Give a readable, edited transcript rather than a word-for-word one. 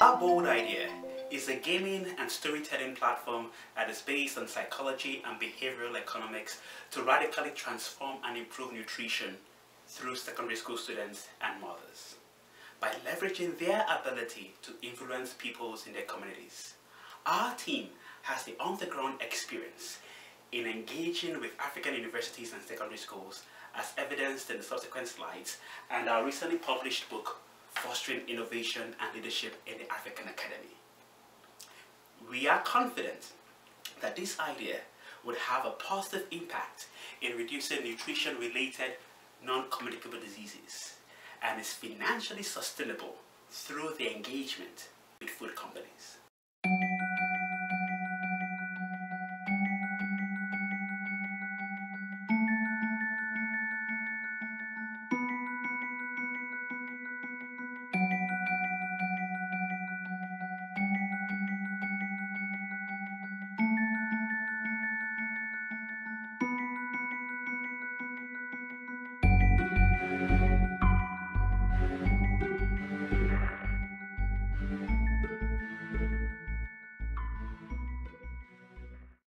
Our Bold Idea is a gaming and storytelling platform that is based on psychology and behavioral economics to radically transform and improve nutrition through secondary school students and mothers. By leveraging their ability to influence peoples in their communities, our team has the on-the-ground experience in engaging with African universities and secondary schools, as evidenced in the subsequent slides, and our recently published book, Fostering Innovation and Leadership in the African Academy. We are confident that this idea would have a positive impact in reducing nutrition-related non-communicable diseases and is financially sustainable through the engagement with food companies.